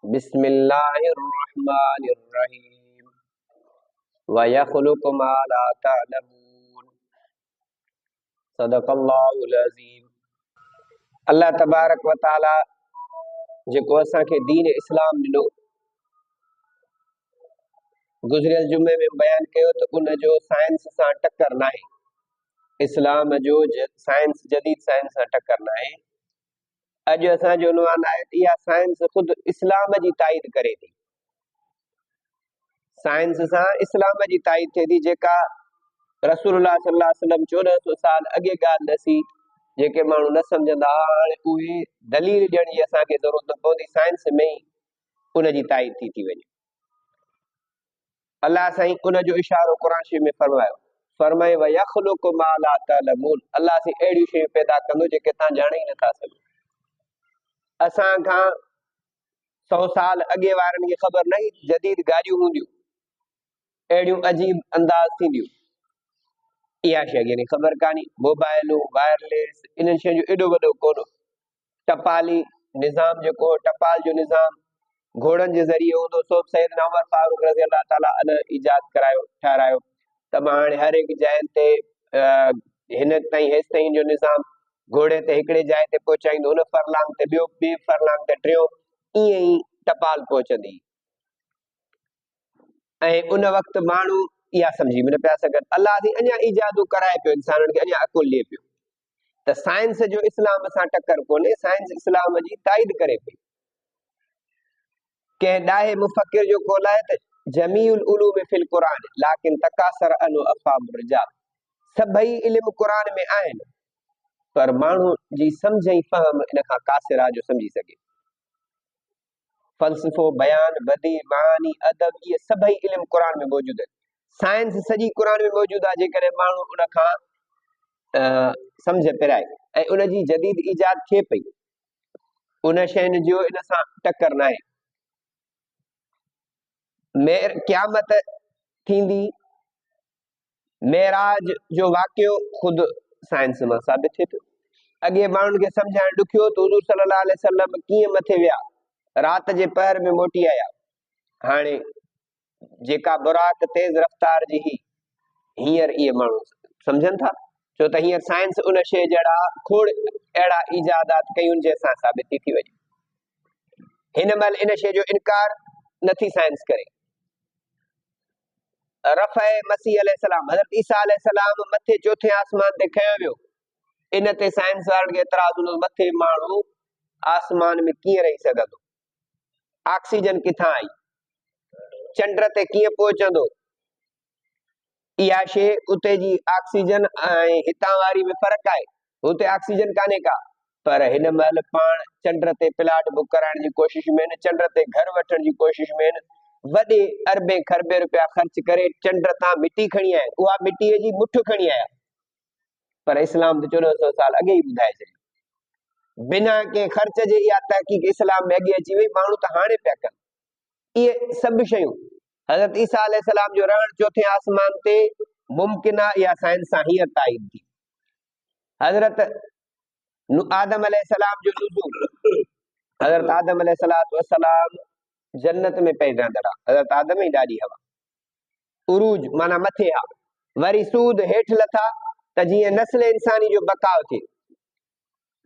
बिस्मिल्लाहिर्रहमानिर्रहीम व यख़्लुक़ु मा ला तअलमून सदक़ल्लाहुल अज़ीम। अल्लाह तबारक व तआला जेको असांखे दीन इस्लाम ॾिनो, गुज़रियल जुमे में बयान कयो त उन जो साइंस सां टक्कर नाहे। इस्लाम जो साइंस जदीद साइंस सां टक्कर नाहे। अॼु असांजो उन्वान आहे त इहा साइंस ख़ुदि इस्लाम जी ताईद करे थी। साइंस सां इस्लाम जी ताईद थिए थी, जेका रसूलुल्लाह सल्लल्लाहु अलैहि वसल्लम 1400 साल अॻे ॻाल्हि दसी, जेके माण्हू न सम्झंदा हाणे उहे दलील ॾियण जी असांखे ज़रूरत न पवंदी। साइंस में ई उन जी ताईद थी वञे। अल्लाह साईं उन जो इशारो क़ुरान शरीफ़ में फरमायो, फरमाए व यख़्लुक़ु मा ला तअलमून। अल्लाह से अहिड़ियूं शयूं पैदा कंदो जेके तव्हां ॼाणे ई नथा सघो। असां खां 100 साल अॻे वारनि खे ख़बर न हुई जदीद गाॾियूं हूंदियूं, अहिड़ियूं अजीब अंदाज़ थींदियूं, इहा शइ यानी ख़बर कान्हे। मोबाइलूं, वायरलेस, इन्हनि शयुनि जो एॾो वॾो कोन। टपाली निज़ाम जेको टपाल जो निज़ाम घोड़नि जे ज़रिए हूंदो, सो सैयदना उमर फारूक रज़ी अल्लाह ताला अन ईजाद करायो, ठारायो। त मां हाणे हर हिकु जाइ ते हिन ताईं हेसि ताईं जो निज़ाम घोड़े ते हिकिड़े जाइ ते पहुचाईंदो, हुन फरलांग ते ॿियो, ॿिए फरलांग ते टियों, ईअं ई टपाल पहुचंदी। ऐं उन वक़्तु माण्हू इहा सम्झी बि न पिया सघनि। अलाह बि अञा ईजादूं कराए पियो, इंसाननि खे अञा अकुल ॾिए पियो। त साइंस जो इस्लाम सां टक्कर कोन्हे, साइंस इस्लाम जी ताईद करे पई। कंहिं ॾाहे मुफ़क्किर जो कौल आहे त जमीउल उलूम फिल क़ुरान लाकिन तकासर अनु अफ़हामुर रिजाल। सभई इल्म क़ुरान में आहिनि, पर माण्हू जी सम्झ ऐं फ़हम इन खां कासिर आहे जो सम्झी सघे। फ़लसफ़ो, बयान, बदी, मानी, अदब, इहे सभई इल्म क़ुरान में मौजूद आहिनि। साइंस सॼी क़ुरान में मौजूद आहे, जेकॾहिं माण्हू उन खां सम्झ पिराए ऐं उन जी जदीद ईजाद थिए पई, उन शयुनि जो इन सां टक्कर नाहे। क़यामत थींदी, मेराज जो वाक़ियो ख़ुदि साइंस मां साबित थिए थो। अॻे माण्हुनि खे सम्झाइण ॾुखियो त हुज़ूर सल्लल्लाहु अलैहि वसल्लम कीअं मथे विया, राति जे पहर में मोटी आया। हाणे जेका बुराक तेज़ रफ़्तार जी ही, हींअर इहे माण्हू सम्झनि था, छो त हींअर साइंस उन शइ जहिड़ा खोड़ अहिड़ा ईजादात कयूं जंहिंसां साबित थी वञे। हिन महिल इन शइ जो इनकार नथी साइंस करे। रफ़अ मसीह अलैहिस्सलाम, हज़रत ईसा अलैहिस्सलाम मथे चौथे आसमान ते खयो वियो। इन ते साइंस वारनि खे एतिराज़ हूंदो, मथे माण्हू आसमान में कीअं रही सघंदो, ऑक्सीजन किथां आई, चंड ते कीअं पहुचंदो। इहा शइ उते जी ऑक्सीजन ऐं हितां वारी में फ़र्क़ु आहे। हुते ऑक्सीजन कान्हे का, पर हिन महिल पाण चंड ते प्लाट बुक कराइण जी कोशिश में आहिनि, चंड ते घर वठण जी कोशिश में आहिनि। वॾे अरबे खरबे रुपया ख़र्च करे चंड तां मिटी खणी आया, उहा मिटीअ जी मुठ खणी आया, पर इस्लाम त 1400 साल अॻे ई ॿुधाए छॾियो। बिना कंहिं ख़र्च जे इहा तहक़ीक़ इस्लाम में अॻे अची वई, माण्हू त हाणे पिया कनि। इहे सभु शयूं हज़रत ईसा अलैहिस्सलाम जो रहण चौथे आसमान ते मुमकिन आहे, इहा साइंस सां हींअर ताईद थी। हज़रत आदम अलैहिस्सलाम जो नुज़ूल, हज़रत आदम अलैहिस्सलाम जन्नत में पैदा थिया, हज़रत आदम ई ॾाढी हवा। उरूज माना मथे हा, वरी सूद हेठि लथा त जीअं नस्ल इंसानी जो बकाव थिए।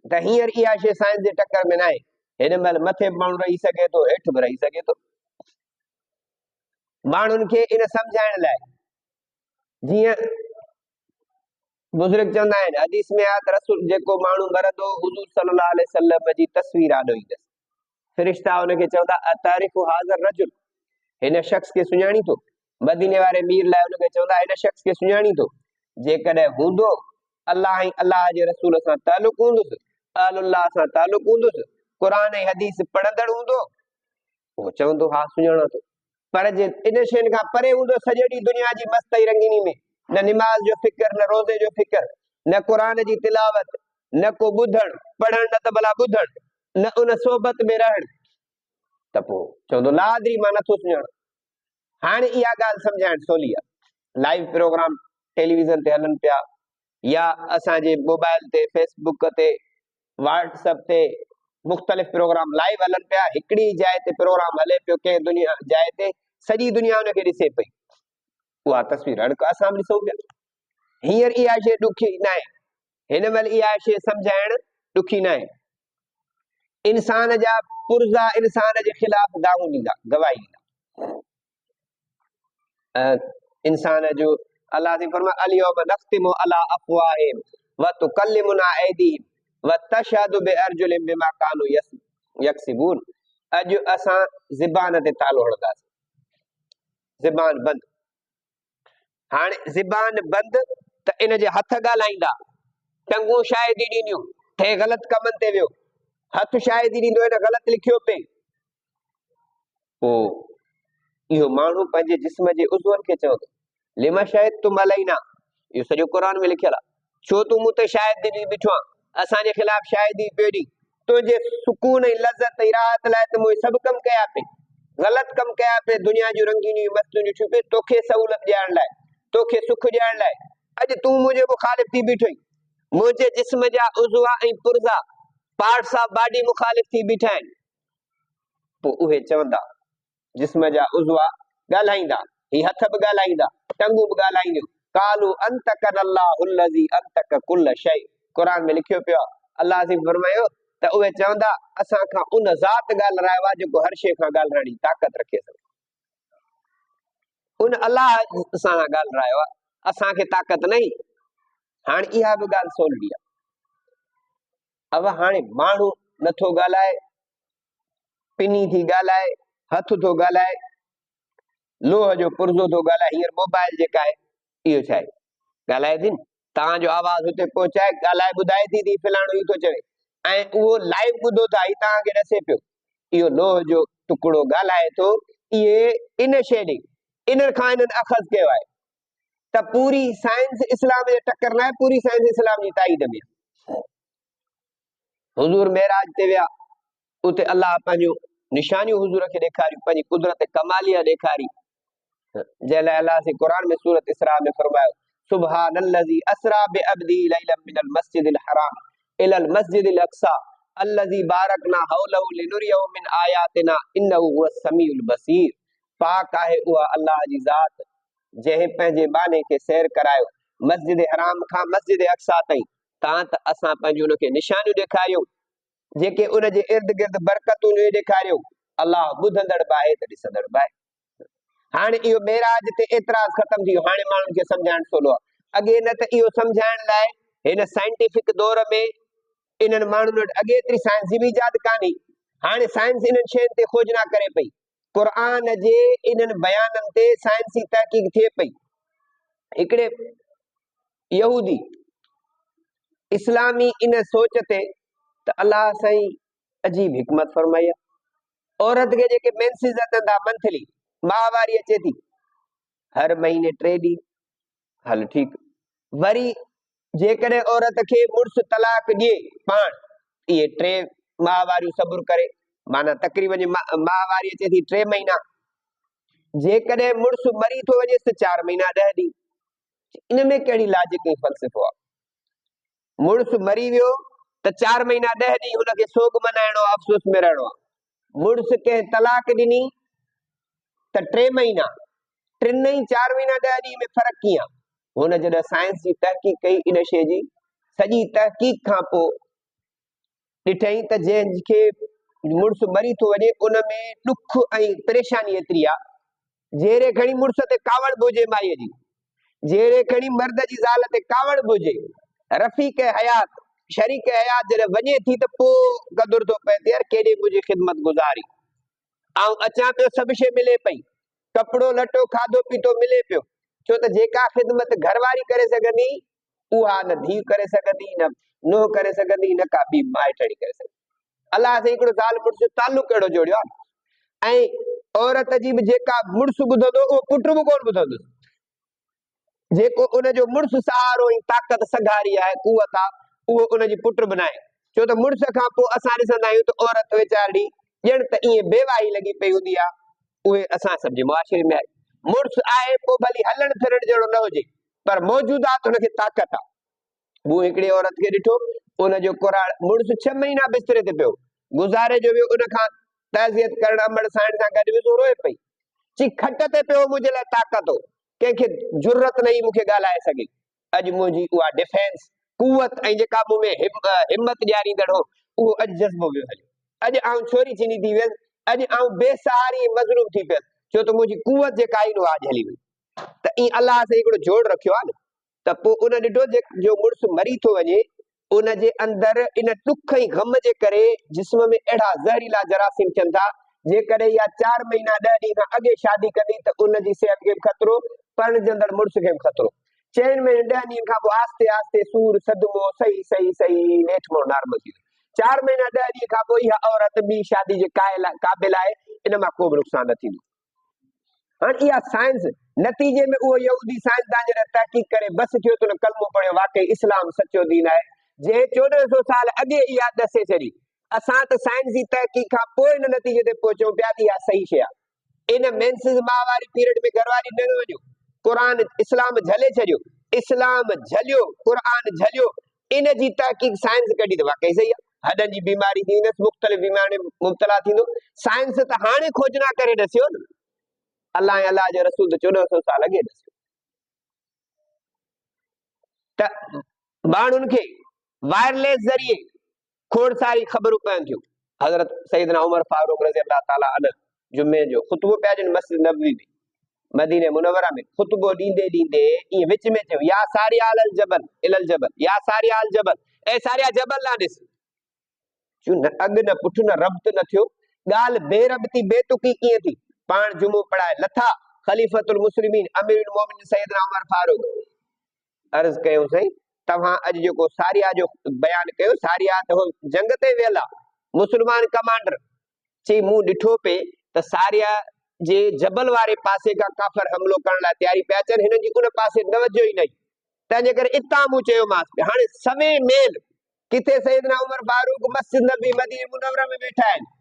त हींअर इहा शइ साइंस जे टक्कर में न आहे। हिन महिल मथे बि माण्हू रही सघे थो, हेठि बि रही सघे थो। माण्हुनि खे इन सम्झाइण लाइ, जीअं बुज़ुर्ग चवंदा आहिनि, हदीस में आहे त रसूल जेको माण्हू मरंदो, हुज़ूर सल्लल्लाहु अलैहि वसल्लम जी तस्वीर आॾो ईंदसि। फ़रिश्ता हुनखे चवंदा अतारिफ़ु हाज़र रजुल, हिन शख़्स खे सुञाणी थो। मदीने वारे मीर लाइ हुनखे चवंदा हिन शख़्स खे सुञाणी थो। जेकॾहिं हूंदो अल्लाह ऐं अल्लाह जे रसूल सां तालुक़ हूंदुसि, अहलुल्लाह सां तालुक़ हूंदुसि, क़ुरान ऐं हदीस पढ़ंदड़ हूंदो, उहो चवंदो हा सुञाणा थो। पर जे इन शयुनि खां परे हूंदो, सॼे ॾींहुं दुनिया जी मस्त रंगीनी में, न निमाज़ जो फिक्र, न रोज़े जो फिक्र, न क़ुरान जी तिलावत, न को ॿुधण पढ़ण, न त भला ॿुधण, न उन सोबत में रहण, त पोइ चवंदो लादरी मां नथो सुञाणा। हाणे इहा ॻाल्हि सम्झाइण सवली आहे। लाइव प्रोग्राम टेलीविज़न ते हलनि पिया, या असांजे मोबाइल ते, फेसबुक ते, व्हाट्सएप ते, मुख़्तलिफ़ प्रोग्राम लाइव हलन पिया, हिकिड़ी जाइ ते प्रोग्राम हले पियो कंहिं दुनिया जाइ ते, सॼी दुनिया उनखे ॾिसे पई, उहा तस्वीर हाणे असां बि ॾिसूं पिया। हींअर इहा शइ ॾुखी न आहे, हिन महिल इहा शइ सम्झाइण ॾुखी न आहे। इंसान जा पुर्ज़ा इंसान जे ख़िलाफ़ दावो ॾींदा, गवाही ॾींदा। इंसान जो अलाह ने फरमाया अल-यौम नख्तिमु अला अफ़वाहिहिम व तुकल्लिमुना ऐदीहिम व तशहदु बिअरजुलिहिम बिमा कानू यक्सिबून। अॼु असां ज़बान ते तालो हणंदासीं, ज़बान बंदि। हाणे ज़बान बंदि त इन जे हथ ॻाल्हाईंदा, टंगूं शाहिदी ॾींदियूं, हे ग़लति कमनि ते वियो, हथ शाहिदी ॾींदो हिन ग़लति लिखियो पे, पोइ इहो माण्हू पंहिंजे जिस्म जे उज़वनि खे चवंदो लिमा शहिदतुम अलैना, इहो सॼो क़ुरान में लिखियल आहे, छो तूं मूं ते शाहिदी ॾेई बीठो आहे, असांजे ख़िलाफ़ शाहिदी पियो ॾी, तुंहिंजे सुकून ऐं लज़त ऐं राहत लाइ त मूं सभु कम कया पे, ग़लति कम कया पे, दुनिया जूं रंगीनियूं मस्तूं ॾिठियूं पे, तोखे सहूलियत ॾियण लाइ, तोखे सुख ॾियण लाइ, अॼु तूं मुंहिंजे मुखालिफ़ थी बीठो आहीं, मुंहिंजे जिस्म जा उज़वा ऐं पुर्ज़ा पार्ट्स ऑफ बॉडी मुखालिफ़ थी बीठा आहिनि। पोइ उहे चवंदा, जिस्म जा उज़वा ॻाल्हाईंदा, ही हथ बि ॻाल्हाईंदा, टंगूं बि ॻाल्हाईंदियूं, कालू अंतकन अल्लाहुल लज़ी अंतक कुल्ल शै, क़ुरान में लिखियो पियो आहे, अल्लाह जी फरमायो त उहे चवंदा असां खां उन ज़ात ॻाल्हायो आहे जेको हर शइ खां ॻाल्हाइण जी ताक़त रखे थो, उन अल्लाह सां ॻाल्हायो आहे, असांखे ताक़त नहीं। हाणे इहा बि ॻाल्हि सवली आहे। अब हाणे माण्हू नथो ॻाल्हाए, पिनी थी ॻाल्हाए, हथ थो ॻाल्हाए, लोह जो पुर्ज़ो थो ॻाल्हाए, हींअर मोबाइल जेका आहे इहो छा आहे, ॻाल्हाए थी न, तव्हांजो आवाज़ हुते पहुचाए ॻाल्हाए ॿुधाए थी फलाणो ई थो चवे, ऐं उहो लाइव ॿुधो था, ही तव्हांखे ॾसे पियो, इहो लोह जो टुकड़ो ॻाल्हाए थो, इहे इन शइ ॾे, इन खां इन्हनि अख़ज़ कयो आहे त पूरी साइंस इस्लाम जे टक्कर न आहे, पूरी साइंस इस्लाम जी ताईद में। हुज़ूर मेराज ते विया, उते अल्लाह पंहिंजूं निशानियूं हुज़ूर खे ॾेखारियूं, पंहिंजी कुदरत कमालिया ॾेखारी, जंहिं लाइ अल्लाह से क़ुरान में सूरत इसरा में फरमायो सुब्हानल्लज़ी असरा बिअब्दी लैलन मिनल मस्जिदिल हराम इलल मस्जिदिल अक़सा अल्लज़ी बारकना हौलहु लिनुरियहु मिन आयातिना इन्नहु हुवस समीउल बसीर। पाक आहे उहा अल्लाह जी ज़ात जंहिं पंहिंजे बाने खे सैर करायो मस्जिद हराम खां मस्जिद अक़सा ताईं, तां त असां पंहिंजूं उनखे निशानियूं ॾेखारियूं, जेके उन जे इर्द गिर्द बरकतूं ॾेखारियूं, अल्लाह ॿुधंदड़ बि आहे त ॾिसंदड़ बि आहे। हाणे इहो मेराज ते एतिराज़ ख़तम थी वियो, हाणे माण्हुनि खे सम्झाइण सवलो आहे। अॻे न त इहो सम्झाइण लाइ हिन साइंटिफिक दौर में इन्हनि माण्हुनि वटि अॻे एतिरी साइंस जी बि इजाद कान्हे, हाणे साइंस इन्हनि शयुनि ते खोजना करे पई, क़ुरान जे इन्हनि बयाननि ते साइंसी तहक़ीक़ थिए पई। हिकिड़े यहूदी इस्लामी इन सोच ते त अल्लाह साईं अजीब हिकमत फरमाई आहे, औरत खे जेके मेंसिस अचंदा मंथली माहवारी अचे थी, हर महीने 3 ॾींहं, हल ठीकु, वरी जेकॾहिं औरत खे मुड़ुस तलाक ॾिए पाण, इहे 3 माहवारियूं सबुर करे, माना तक़रीबन माहवारी अचे थी 3 महीना, जेकॾहिं मुड़ुस मरी थो वञे त 4 महीना 10 ॾींहं, इन में कहिड़ी लाजिक ऐं फ़लसफ़ो आहे? मुड़ुस मरी वियो त 4 महीना 10 ॾींहं हुनखे सोग मनाइणो आहे, अफ़सोस में रहणो आहे। मुड़ुस कंहिं तलाक ॾिनी त 3 महीना, 3 4 महीना 10 ॾींहं में फ़र्क़ु कीअं आहे? हुन जॾहिं साइंस जी तहक़ीक़ कई, इन शइ जी सॼी तहक़ीक़ खां पोइ ॾिठई त जंहिंखे मुड़ुस मरी थो वञे उन में ॾुख ऐं परेशानी एतिरी आहे, जहिड़े खणी मुड़ुस ते कावड़ बि हुजे माईअ जी, जहिड़े खणी मर्द जी ज़ाल ते कावड़ बि हुजे, रफ़ीक हयात शरीक हयात जॾहिं वञे थी त पोइ क़दुर थो पए त यार केॾे मुंहिंजी ख़िदमत गुज़ारी, ऐं अचां पियो सभु शइ मिले पई, कपिड़ो लटो खाधो पीतो मिले पियो, छो त जेका ख़िदमत घरवारी करे सघंदी उहा न धीउ करे सघंदी, न नुंहुं करे सघंदी, न का ॿी माइटणी करे सघंदी। अलाह सां हिकिड़ो ज़ाल मुड़ुस तालुक अहिड़ो जोड़ियो आहे, ऐं औरत जी बि जेका मुड़ुस ॿुधंदो उहो पुट बि कोन ॿुधंदो, जेको उनजो मुड़ुस सहारो ऐं ताक़त सघारी आहे, कुवत आहे, उहो उनजी पुट बनाए, छो त मुड़ुस खां पोइ असां ॾिसंदा आहियूं त औरत वीचारी ॼण त ईअं बेवाही लॻी पई हूंदी आहे, उहे असां सभु जे मुआशिरे में आहे। मुड़ुस आहे पोइ भली हलण फिरण जहिड़ो न हुजे, पर मौजूदात हुनखे ताक़त आहे। मूं हिकिड़ी औरत खे ॾिठो, उनजो मुड़ुस 6 महीना बिस्तरे ते पियो, गुज़ारे जो वियो उन खां तहज़ियत करण अमड़ साइण सां गॾु वियो रोए पई ची खट ते पियो मुंहिंजे लाइ ताक़त हो कंहिंखे जुरत न हुई मूंखे ॻाल्हाए सघे अॼु मुंहिंजी उहा डिफेंस कुवत ऐं जेका मूं में हिम्मत ॾियारींदड़ हो उहो अॼु जज़्बो वियो हलियो अॼु आउं छोरी थींदी थी वियसि अॼु आउं बेसहारी ऐं मज़लूम थी पियसि छो त मुंहिंजी कुवत जेका आई उहा अॼु हली वई त ईअं अलाह सां हिकिड़ो जोड़ रखियो आहे न त पोइ उन ॾिठो जो मुड़ुसु मरी थो वञे उन जे अंदरि इन ॾुख ऐं गम जे करे जिस्म में अहिड़ा ज़हरीला जरासीम थियनि था जेकॾहिं इहा 4 महीना 10 ॾींहं खां अॻे शादी कंदी त उनजी सिहत खे बि ख़तरो परिणिजंदड़ मुड़ुस खे बि ख़तरो 4 महीने 10 ॾींहंनि खां पोइ आस्ते आस्ते सूर सदमो सही सही सही नेठि मोड़ नॉर्मल थी 4 महीना 10 ॾींहं खां पोइ इहा औरत ॿी शादी जे क़ाबिल आहे इन मां को बि नुक़सान न थींदो हाणे इहा साइंस नतीजे में उहो यहूदी साइंसदान जॾहिं तहक़ीक़ करे बस थियो त उन कलमो पढ़ियो वाकई इस्लाम सचो दीन आहे जे 1400 साल अॻे इहा दसे छॾी असां त साइंसी तहक़ीक़ खां पोइ इन नतीजे ते पहुचूं पिया त इहा सही शइ आहे इन मेंसिस मां वारी पीरियड में घरवारी न वञो क़ुर इस्लाम झले छॾियो इस्लाम झलियो क़ुर झलियो इन जी तहक़ीक़ साइंस कढी त वाकई सही आहे हॾनि जी बीमारी थींदसि मुख़्तलिफ़ बीमारी में मुब्तला थींदो साइंस त हाणे खोजना करे ॾसियो न अल्लाह ऐं अल्लाह जो रसूल त 1400 साल अॻे ॾसियो त माण्हुनि खे वायरलेस ज़रिए खोड़ सारी ख़बरूं पवनि थियूं हज़रत सैयदना उमर फारूक रज़ी अल्लाह ताला अन्हु जुमे जो ख़ुतबो पिया ॾियनि मस्जिद नबवी में मदीने मुनव्वरा में ख़ुतबो ॾींदे ॾींदे ईअं विच में थियो या सारिया अल जबल इलल जबल या सारिया अल जबल ऐं सारिया जबल ना ॾिस चूं न अॻु न पुठि न रब्त न थियो ॻाल्हि बेरब्ती बेतुकी कीअं थी पाण जुमो पढ़ाए लथा ख़लीफ़तुल मुस्लिमीन अमीरुल मोमिनीन सैयदना उमर फारूक अर्ज़ कयो सही तव्हां अॼु जेको सारिया जो बयान कयो सारिया त जंग ते वियल आहे मुस्लमान कमांडर चई मूं ॾिठो पे त सारिया जे जबल वारे पासे खां काफ़र हमलो करण लाइ तयारी पिया अचनि हिननि जी उन पासे तवजो ई न तंहिंजे करे इतां मूं चयोमांसि हाणे सवे मेल किथे सैयदना उमर फारूक मस्जिद नबी मदीने मुनव्वरा में वेठा आहिनि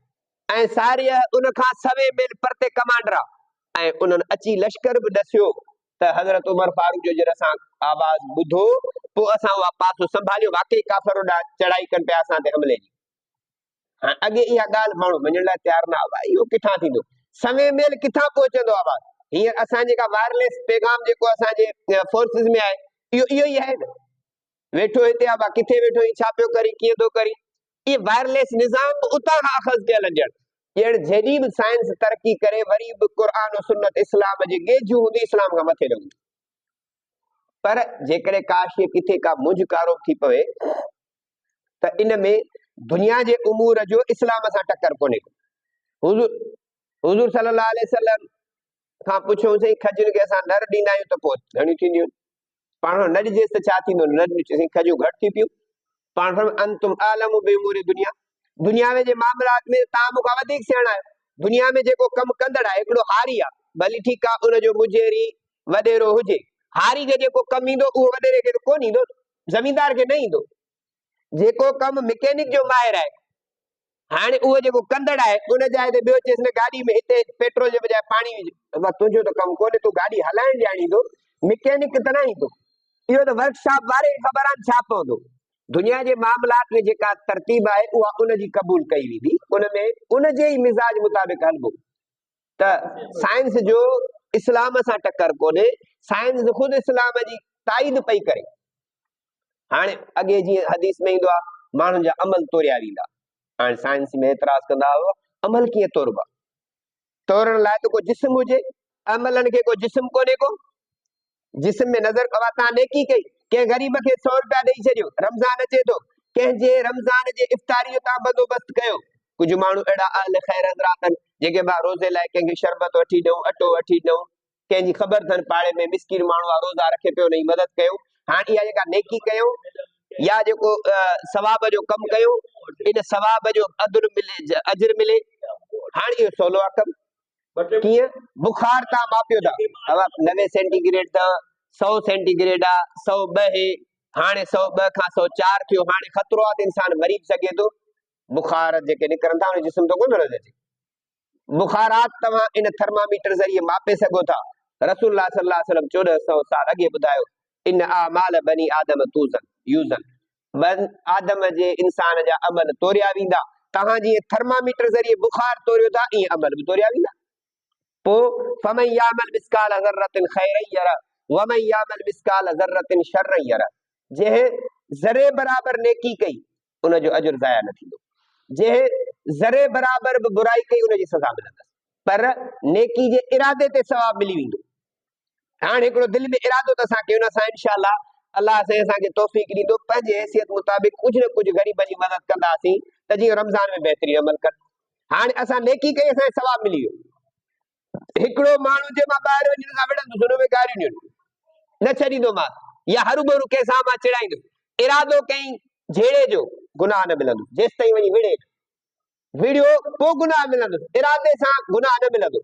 ऐं सारिया उन खां सवे मेल परते कमांडर आहे ऐं उन्हनि अची लश्कर बि ॾसियो त हज़रत उमर फारूक जो जॾहिं असां आवाज़ ॿुधो पोइ असां उहा पासो संभालियो वाकई काफ़र होॾां चढ़ाई कनि पिया असां ते हमले जी हाणे अॻे इहा ॻाल्हि माण्हू मञण लाइ तयारु न हुआ इहो किथां थींदो सवे मेल किथां पहुचंदो आवाज़ हींअर असां जेका वायरलेस पैगाम जेको असांजे फोर्सिस में आहे इहो ई आहे न वेठो हिते आहे किथे वेठो छा पियो करी कीअं थो करी इहे वायरलेस निज़ाम उतां खां अख़ज़ कयल ॼण जॾहिं बि साइंस तरक़ी करे वरी बि क़ुर सुन्नत इस्लाम जे गेझू हूंदी इस्लाम खां मथे न हूंदी पर जेकॾहिं काश किथे का मुंझ कारो थी पवे त इन में दुनिया जे उमूर जो इस्लाम सां टकर कोन्हे हुज़ूर सल्लल्लाहु अलैहि वसल्लम खां पुछियोसीं खजुनि खे असां नर ॾींदा आहियूं त पोइ घणियूं थींदियूं पाण न ॾिजेसि त छा थींदो न ॾिजेसि खजूं घटि थी पियूं पाण अंतुम आलम बि उमूर दुनिया दुनियावे जे मामलात में तव्हां मूंखां वधीक सियाणा आहियो दुनिया में जेको कमु कंदड़ आहे हिकिड़ो हारी आहे भली ठीकु आहे उनजो मुजेरी वॾेरो हुजे हारी खे जेको कमु ईंदो उहो वॾेरे खे कोन ईंदो ज़मींदार खे न ईंदो जेको कमु मैकेनिक जो माहिर आहे हाणे उहो जेको कंदड़ आहे उन जाइ ते ॿियो चएसि न गाॾी में हिते पेट्रोल जे बजाए पाणी विझ तुंहिंजो त कमु कोन्हे तूं गाॾी हलाइण ॼाणींदो मैकेनिक त न ईंदो इहो त वर्कशॉप वारे ख़बर आहे छा पवंदो दुनिया जे मामलात में जेका तरतीब आहे उहा उनजी क़बूल कई वेंदी उनमें उनजे ई मिज़ाज मुताबिक़ हलबो त साइंस जो इस्लाम सां टकर कोन्हे साइंस ख़ुदि इस्लाम जी ताईद पई करे हाणे अॻे जीअं हदीस में ईंदो आहे माण्हुनि जा अमल तोड़िया वेंदा हाणे साइंस में एतिराज़ कंदा हुआ अमल कीअं तोड़बा तोड़ण लाइ त को जिस्म हुजे अमलनि खे को जिस्म कोन्हे को जिस्म में नज़र कवा तव्हां नेकी कई कंहिं ग़रीब खे 100 रुपया ॾेई छॾियो रमज़ान अचे थो कंहिंजे रमज़ान जे इफ़्तारी जो तव्हां बंदोबस्त कयो कुझु माण्हू अहिड़ा अहल ख़ैर हज़रात आहिनि जेके रोज़े लाइ कंहिंखे शरबत वठी ॾियूं अटो वठी ॾियूं कंहिंजी ख़बर अथनि पाड़े में मिस्किन माण्हू आहे रोज़ा रखे पियो हुनजी मदद कयूं हाणे इहा जेका नेकी कयूं या जेको सवाब जो कमु कयूं इन सवाब जो अजर मिले हाणे इहो सवलो आहे कमु कीअं बुखार तव्हां मापियो था 90 सेंटीग्रेड अथव 100 सेंटीग्रेड आहे 102 हाणे 102 खां 104 थियो हाणे ख़तरो आहे त इंसान मरी बि सघे थो बुखार जेके निकिरनि था उन जिस्म तो कोन रहे बुखारात तव्हां इन थर्मामीटर ज़रिए मापे सघो था रसूलुल्लाह सल्लल्लाहु अलैहि वसल्लम 1400 साल अॻे ॿुधायो इन आमाल बनी आदम तूज़न यूज़न बन आदम जे इंसान जा अमल तोड़िया वेंदा तहां जी थर्मामीटर जरिए बुखार तोरियो था ई अमल भी तोरिया वेंदा। पो फमन यामल मिसकाल ज़र्रतिन खैरन यरा वमन यामल मिसकाल ज़र्रतिन शर्रन यरा। जे ज़रे बराबर नेकी कई उन जो अजर ज़ाया न थींदो, जे ज़रे बराबर भी बुराई कई उन जी सज़ा मिलंदस, पर नेकी जे इरादे ते सवाब मिली वेंदो। हाणे हिकिड़ो दिल में इरादो त असां कयूं असां इंशाअल्लाह अल्लाह से असांखे तौफ़ीक ॾींदो पंहिंजे हैसियत मुताबिक़ कुझु न कुझु ग़रीब जी मदद कंदासीं त जीअं रमज़ान में बहितरीन अमल कर। हाणे असां नेकी कई असांखे सवाब मिली वियो। हिकिड़ो माण्हू जे मां ॿाहिरि वञी खां विढ़ंदुसि हुन में ॻारियूं ॾियनि न छॾींदोमांसि, या हरू भरू कंहिंसां मां चिड़ाईंदुसि, इरादो कई झेड़े जो गुनाह न मिलंदो, जेसि ताईं वञी विढ़े विड़ियो पोइ गुनाह मिलंदुसि, इरादे सां गुनाह न मिलंदो।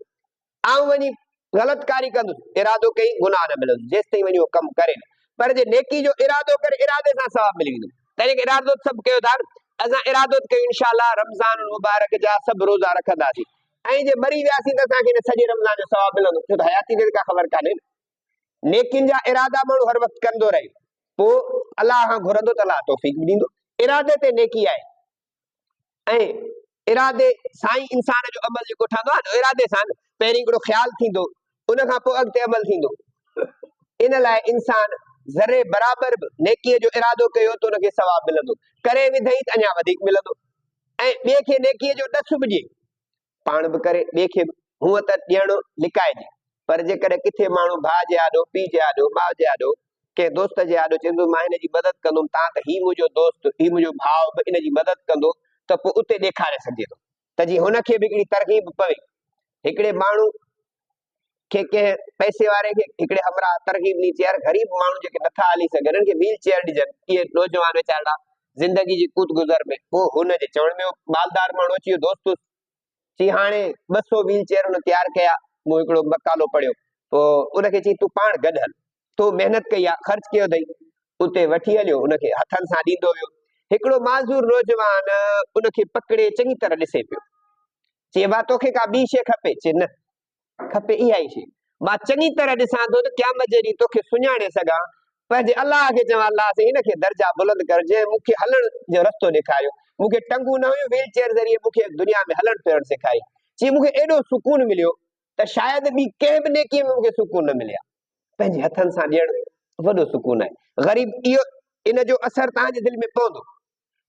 आऊं वञी ग़लतकारी कंदुसि, इरादो कई गुनाह न मिलंदो जेसि ताईं वञी उहो कमु करे। पर जे नेकी जो इरादो करे इरादे सां सवाब मिली वेंदो। तंहिं करे इरादो सभु कयो था, असां इरादो कयूं इंशाअल्लाह रमज़ान मुबारक जा सभु रोज़ा रखंदासीं, ऐं जे मरी वियासीं त असांखे सॼे रमज़ान जो सवाब मिलंदो, छो त हयाती में का ख़बर कान्हे। नेकिन जा इरादा माण्हू हर वक़्तु कंदो रहे, पोइ अलाह खां घुरंदो त अलाह तौफ़ीक बि ॾींदो। इरादे ते नेकी आहे, ऐं इरादे सां ई इंसान जो अमल जेको ठहंदो आहे न, इरादे सां पहिरीं हिकिड़ो ख़्यालु थींदो, उन खां पोइ अॻिते अमल थींदो। इन लाइ इंसान ज़रे बराबर बि नेकीअ जो इरादो कयो त उनखे सवाब मिलंदो, करे विधई त अञा वधीक मिलंदो। ऐं ॿिए खे नेकीअ जो ॾस बि ॾिए, पाण बि करे ॿिए खे बि, हूअं त ॾियणु लिकाइजे, पर जेकॾहिं किथे माण्हू भाउ जे आॾो, पीउ जे आॾो, माउ जे आॾो, कंहिं दोस्त जे आॾो चवंदो मां हिन जी मदद कंदुमि, तव्हां त ही मुंहिंजो दोस्त, ही मुंहिंजो भाउ बि इन जी मदद कंदो, त पोइ उते ॾेखारे सघिजे थो त जी हुनखे बि हिकिड़ी तरग़ीब पवे। हिकिड़े माण्हू खे कंहिं पैसे वारे खे हिकिड़े हमरा तरग़ीब ॾिनी, यार ग़रीब माण्हू जेके नथा हली सघनि उन्हनि खे व्हील चेयर ॾिजनि, इहे नौजवान वीचारा ज़िंदगी जी कूद गुज़र में। पोइ हुनजे चवण में मालदार माण्हू अची वियो दोस्त चई हाणे 200 व्हील चेयर हुन तयारु कया, मूं हिकिड़ो मकालो पढ़ियो, पोइ उनखे चई तूं पाण गॾु हल, तो महिनत कई आहे, ख़र्च कयो अथई, उते वठी हलियो, उनखे हथनि सां ॾींदो वियो। हिकिड़ो माज़ूर नौजवान उनखे पकड़े चङी तरह ॾिसे पियो, चए भाउ तोखे का ॿी शइ खपे? चए न खपे इहा ई शइ, मां चङी तरह ॾिसां थो त क़यामत जे ॾींहुं तोखे सुञाणे सघां, पंहिंजे अलाह खे चवां अलाह से हिनखे दर्जा बुलंद कर, जंहिं मूंखे हलण जो रस्तो ॾेखारियो, मूंखे टंगू न हुयूं, व्हील चेयर ज़रिए मूंखे दुनिया में हलण फिरण सेखारी। चई मूंखे एॾो सुकून मिलियो त शायदि ॿी कंहिं बि नेकीअ में मूंखे सुकून न मिलिया। पंहिंजे हथनि सां ॾियणु वॾो सुकून आहे। ग़रीब इहो इन जो असर तव्हांजे दिलि में पवंदो,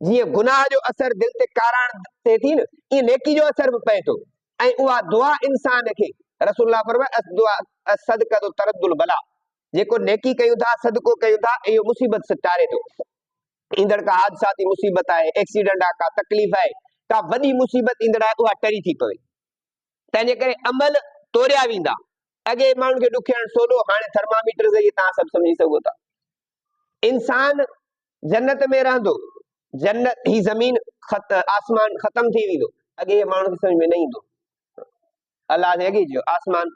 जीअं गुनाह जो असर दिल ते काराइण थिए थी न, ईअं नेकी जो असर बि पए थो। ऐं उहा दुआ इंसान खे रसूलुल्लाह फरमाए दुआ सदक़तो तरद्दुल बला, जेको नेकी कयूं था, सदको कयूं था, इहो मुसीबत से टारे थो। ईंदड़ का हादसाती मुसीबत आहे, एक्सीडेंट आहे, का तकलीफ़ आहे, का वॾी मुसीबत ईंदड़ आहे, उहा टरी थी पवे। तंहिंजे करे अमल तोरिया वेंदा। अॻे माण्हुनि खे ॾुखियण सोलो, हाणे थर्मामीटर ज़रिए तव्हां सभु सम्झी सघो था। इंसान जन्नत में रहंदो, जन्नत ही ज़मीन आसमान ख़त्म थी वेंदो, अॻे माण्हू खे सम्झ में न ईंदो। अलाह ने अॻे चयो आसमान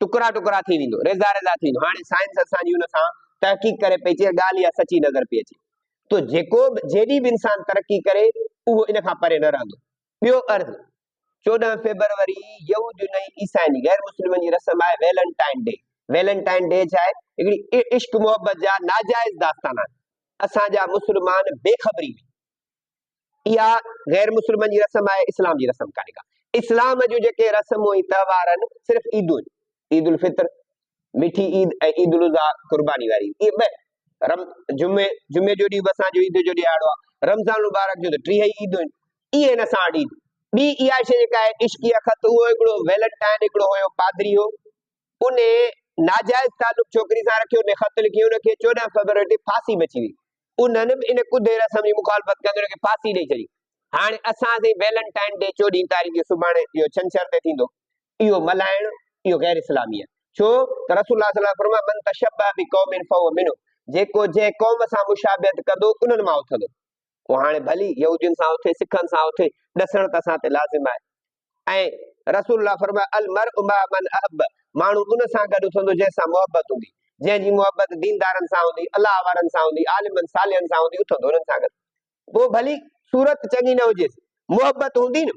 टुकड़ा टुकड़ा थी वेंदो, रेज़ा रेज़ा थी वेंदो। हाणे साइंस असांजी हुन सां तहक़ीक़ करे पई अचे, ॻाल्हि इहा सची नज़र पई अचे। तो जेको जेॾी बि इंसान तरक़ी करे उहो इन खां परे न रहंदो। ॿियो अर्ज़ 14 फरवरी यहूदियुनि ऐं ईसाइनि गैर मुस्लिमनि जी रस्म आहे वैलेंटाइन डे। वैलेंटाइन डे छा आहे? हिकिड़ी इश्क मोहब्बत जा नाजायज़ दास्तान आहिनि। असांजा मुस्लमान बेख़बरी में, इहा गैर मुस्लिमनि जी रस्म आहे, इस्लाम जी रस्म कान्हे का। इस्लाम जूं जेके रस्मूं ऐं त्योहार आहिनि सिर्फ़ु ईदूं आहिनि, ईद उल फितर मिठी ईद ऐं ईद उल अज़हा कुर्बानी वारी, इहे ॿ। जुमे जो ॾींहुं असांजो ईद जो ॾियारो आहे, रमज़ान मुबारक जो त 3 ईदूं आहिनि, इहे आहिनि असां वटि ईद। ॿी इहा शइ जेका आहे इश्किया ख़त, उहो हिकिड़ो वैलेंटाइन हिकिड़ो हुयो पादरी हो, उन नाजायज़ तालुक छोकिरी सां रखियो, उन ख़त लिखी, उनखे 14 फरवरी ते फांसी बची वई। उन्हनि बि इन कुदे रस्म जी मुखालफ़त कंदे उनखे फांसी ॾेई छॾी। हाणे असांजे वैलेंटाइन डे 14 तारीख़ सुभाणे इहो छंछर ते थींदो, इहो मल्हाइण इहो गैर इस्लामी आहे। छो त रसूलुल्लाह सल्लल्लाहु अलैहि वसल्लम फरमायो मन तशब्बह बिक़ौमिन फहुव मिनहुम, जेको जंहिं क़ौम सां मुशाबिहत कंदो उन्हनि मां उथंदो। पोइ हाणे भली यहूदियुनि सां उथे, सिखनि सां उथे, ॾसण त असां ते लाज़िम आहे। ऐं रसूलुल्लाह फरमायो अल मर्उ मा मन अहब, माण्हू उन सां गॾु उथंदो जंहिंसां मोहबत हूंदी, जंहिंजी मोहबत दीनदारनि सां हूंदी, अलाह वारनि सां हूंदी, आलिमनि सालिहनि सां हूंदी, उथंदो उन्हनि सां गॾु। पोइ भली सूरत चङी न हुजे, मोहबत हूंदी न।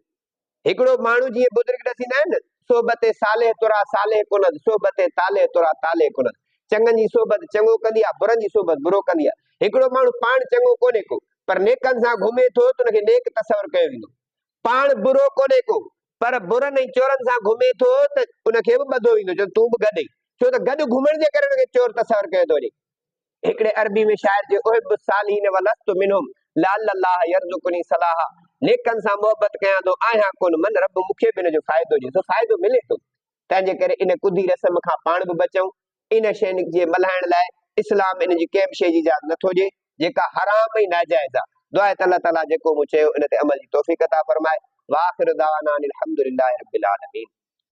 हिकिड़ो माण्हू जीअं बुज़ुर्ग ॾसींदा आहिनि न, सोबते साले तुरा साले कुनद, सोबते ताले तुरा ताले कुनद। चङनि जी सोबत चङो कंदी आहे, बुरनि जी सोबत बुरो कंदी आहे। हिकिड़ो माण्हू पाण चङो कोन्हे को, पर नेकनि सां घुमे थो त उनखे नेक तसवर कयो वेंदो। पाण बुरो कोने को, पर बुरनि ऐं चोरनि सां घुमे थो त उनखे बि ॿधो ईंदो, जो तूं बि गॾु, छो त गॾु घुमण जे करे उनखे चोर तस्वर कयो थो वञे। हिकिड़े अरबी में शायर जे उहिब सालिहीन वलस्तु मिनहुम लाल्लाह यरज़ुकुनी सलाह, नेकनि सां मोहबत कयां थो आहियां कोन मन, रब मूंखे बि इनजो फ़ाइदो ॾे, सो फ़ाइदो मिले थो। तंहिंजे करे इन कुदी रस्म खां पाण बि बचूं। इन शयुनि जे मल्हाइण लाइ इस्लाम इन जी कंहिं बि शइ जी इजाज़त नथो ॾे जेका हराम ऐं नाजाइज़ आहे। दुआ आहे त अल्लाह ताला जेको मूं चयो इन ते अमल जी तौफ़ीक़ अता फरमाए। वाखिर दावाना अनिल हम्दुलिल्लाहि रब्बिल आलमीन।